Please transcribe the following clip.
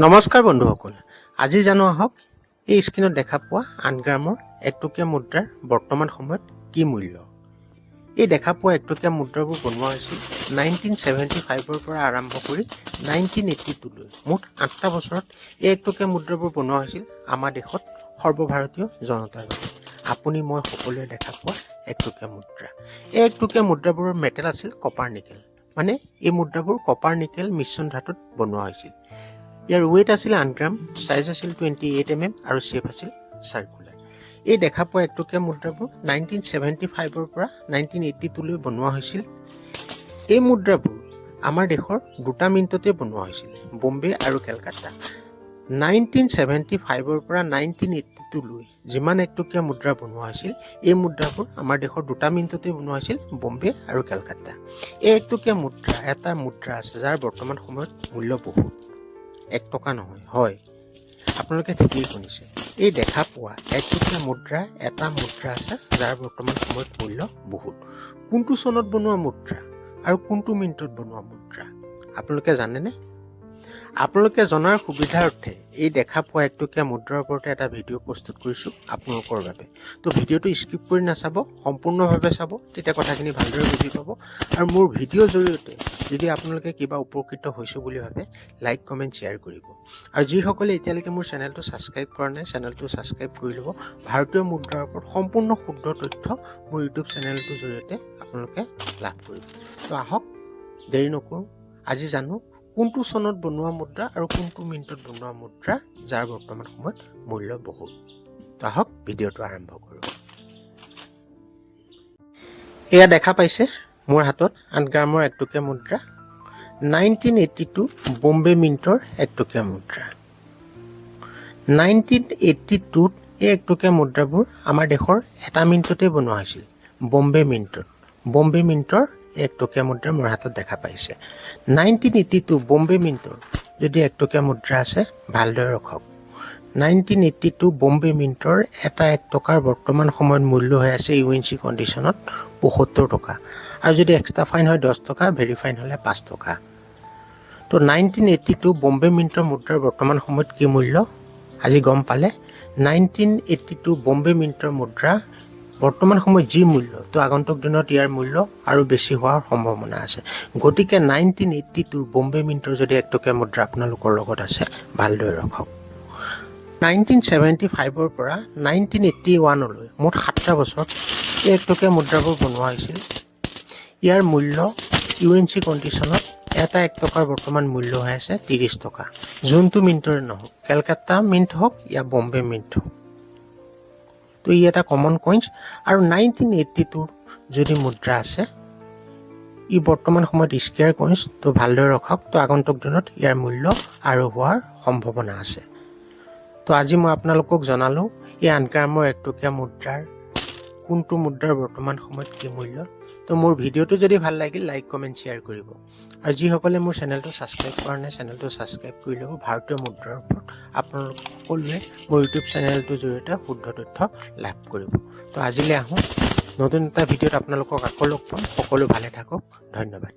নমস্কাৰ বন্ধুসকল, আজি জানো আহক এই স্ক্ৰীনত দেখা পোৱা 8 গ্ৰামৰ 1 টকীয়া মুদ্ৰাৰ বৰ্তমান সময়ত কি মূল্য। এই দেখা পোৱা 1 টকীয়া মুদ্ৰাবোৰ বনোৱা হৈছিল 1975ৰ পৰা আৰম্ভ কৰি 1982 লৈ মুঠ 8টা বছৰত এই 1 টকীয়া মুদ্ৰাবোৰ বনোৱা হৈছিল আমাৰ দেশত সৰ্বভাৰতীয় জনতাৰ বাবে। আপুনি মই সকলোৱে দেখা পোৱা 1 টকীয়া মুদ্ৰা। এই 1 টকীয়া মুদ্ৰাবোৰৰ মেটেল আছিল কপাৰ নিকেল, মানে এই মুদ্ৰাবোৰ কপাৰ নিকেল মিশ্ৰণ ধাতুত বনোৱা হৈছিল। ইয়াৰ ৱেইট আছিল 8 গ্ৰাম, সাইজ আছিল 28 mm আৰু শেপ আছিল সাৰ্কুলাৰ। এই দেখা পোৱা 1 টকীয়া মুদ্ৰাবোৰ 1975ৰ পৰা 1982 লৈ বনোৱা হৈছিল। এই মুদ্ৰাবোৰ আমাৰ দেশৰ দুটা মিণ্টতে বনোৱা হৈছিল, বম্বে আৰু কলকাতা। 1975ৰ পৰা 1982 লৈ যিমান 1 টকীয়া মুদ্ৰা বনোৱা হৈছিল, এই মুদ্ৰাবোৰ আমাৰ দেশৰ দুটা মিণ্টতে বনোৱা হৈছিল, বম্বে আৰু কলকাতা। এই 1 টকীয়া মুদ্ৰা এটা মুদ্ৰা আছে যাৰ বৰ্তমান সময়ত মূল্য বহুত। 1 টকা নহয়, হয় আপোনালোকে ঠিকেই শুনিছে। এই দেখা পোৱা 1 টকীয়া মুদ্ৰা এটা মুদ্ৰা আছে যাৰ বৰ্তমান সময়ত মূল্য বহুত। কোনটো চনত বনোৱা মুদ্ৰা আৰু কোনটো মিনিটত বনোৱা মুদ্ৰা আপোনালোকে জানেনে? আপোনালোকে জনাৰ সুবিধাৰ্থে এই দেখা পোৱা 1 টকীয়া মুদ্ৰাৰ ওপৰতে এটা ভিডিঅ' প্ৰস্তুত কৰিছোঁ আপোনালোকৰ বাবে। তো ভিডিঅ'টো স্কিপ কৰি নাচাব, সম্পূৰ্ণভাৱে চাব, তেতিয়া কথাখিনি ভালদৰে বুজি পাব। আৰু মোৰ ভিডিঅ'ৰ জৰিয়তে যদি আপোনালোকে কিবা উপকৃত হৈছোঁ বুলি ভাবে, লাইক কমেণ্ট শ্বেয়াৰ কৰিব। আৰু যিসকলে এতিয়ালৈকে মোৰ চেনেলটো ছাবস্ক্ৰাইব কৰা নাই, চেনেলটো ছাবস্ক্ৰাইব কৰি ল'ব। ভাৰতীয় মুদ্ৰাৰ ওপৰত সম্পূৰ্ণ শুদ্ধ তথ্য মোৰ ইউটিউব চেনেলটোৰ জৰিয়তে আপোনালোকে লাভ কৰিব। তো আহক দেৰি নকৰোঁ, আজি জানো কোনটো চনত বনোৱা মুদ্ৰা আৰু কোনটো মিনিটত বনোৱা মুদ্ৰা যাৰ বৰ্তমান সময়ত মূল্য বহুত। তো আহক ভিডিঅ'টো আৰম্ভ কৰোঁ। এয়া দেখা পাইছে মোৰ হাতত 8 গ্ৰামৰ 1 টকীয়া মুদ্ৰা, 1982 বম্বে মিণ্টৰ 1 টকীয়া মুদ্ৰা। 1982ত এই 1 টকীয়া মুদ্ৰাবোৰ আমাৰ দেশৰ এটা মিনিটতে বনোৱা হৈছিল, বম্বে মিণ্টত। বম্বে মিণ্টৰ 1 টকীয়া মুদ্ৰা মোৰ হাতত দেখা পাইছে। 1982 বম্বে মিণ্টৰ যদি 1 টকীয়া মুদ্ৰা আছে, ভালদৰে ৰখক। 1982 বম্বে মিণ্টৰ এটা 1 টকাৰ বৰ্তমান সময়ত মূল্য হৈ আছে UNC কণ্ডিশ্যনত 75 টকা। আৰু যদি এক্সট্ৰা ফাইন হয় 10 টকা, ভেৰি ফাইন হ'লে 5 টকা। তো 1982 বম্বে মিণ্টৰ মুদ্ৰাৰ বৰ্তমান সময়ত কি মূল্য আজি গম পালে। 1982 বম্বে মিণ্টৰ মুদ্ৰা বৰ্তমান সময়ত যি মূল্য, তো আগন্তুক দিনত ইয়াৰ মূল্য আৰু বেছি হোৱাৰ সম্ভাৱনা আছে। গতিকে 1982 বম্বে মিণ্টৰ যদি 1 টকীয়া মুদ্ৰা আপোনালোকৰ লগত আছে, ভালদৰে ৰখক। 1975ৰ পৰা 1981লৈ মুঠ 7টা বছৰত এই 1 টকীয়া মুদ্ৰাবোৰ বনোৱা হৈছিল। ইয়াৰ মূল্য UNC কণ্ডিশ্যনত এটা 1 টকাৰ বৰ্তমান মূল্য হৈ আছে 30 টকা। যোনটো মিণ্টৰে নহওক, কলকাতা মিণ্ট হওক या বম্বে মিণ্ট হওক। তো ই এটা কমন কইন্স। আৰু 1982ৰ যদি মুদ্ৰা আছে, ই বৰ্তমান সময়ত স্কেয়াৰ কইন্স, তো ভালদৰে ৰখক। তো আগন্তুক দিনত ইয়াৰ মূল্য আৰু হোৱাৰ সম্ভাৱনা আছে। তো আজি মই আপোনালোকক জনালোঁ এই 8 গ্ৰামৰ 1 টকীয়া মুদ্ৰাৰ কোনটো মুদ্ৰাৰ বৰ্তমান সময়ত কি মূল্য। তো মোৰ ভিডিঅ'টো যদি ভাল লাগিল, লাইক কমেণ্ট শ্বেয়াৰ কৰিব। আৰু যিসকলে মোৰ চেনেলটো ছাবস্ক্ৰাইব কৰা নাই, চেনেলটো ছাবস্ক্ৰাইব কৰি ল'ব। ভাৰতীয় মুদ্ৰাৰ ওপৰত আপোনালোক সকলোৱে মোৰ ইউটিউব চেনেলটোৰ জৰিয়তে শুদ্ধ তথ্য লাভ কৰিব। তো আজিলৈ আহোঁ, নতুন এটা ভিডিঅ'ত আপোনালোকক আকৌ লগ পাম। সকলো ভালে থাকক, ধন্যবাদ।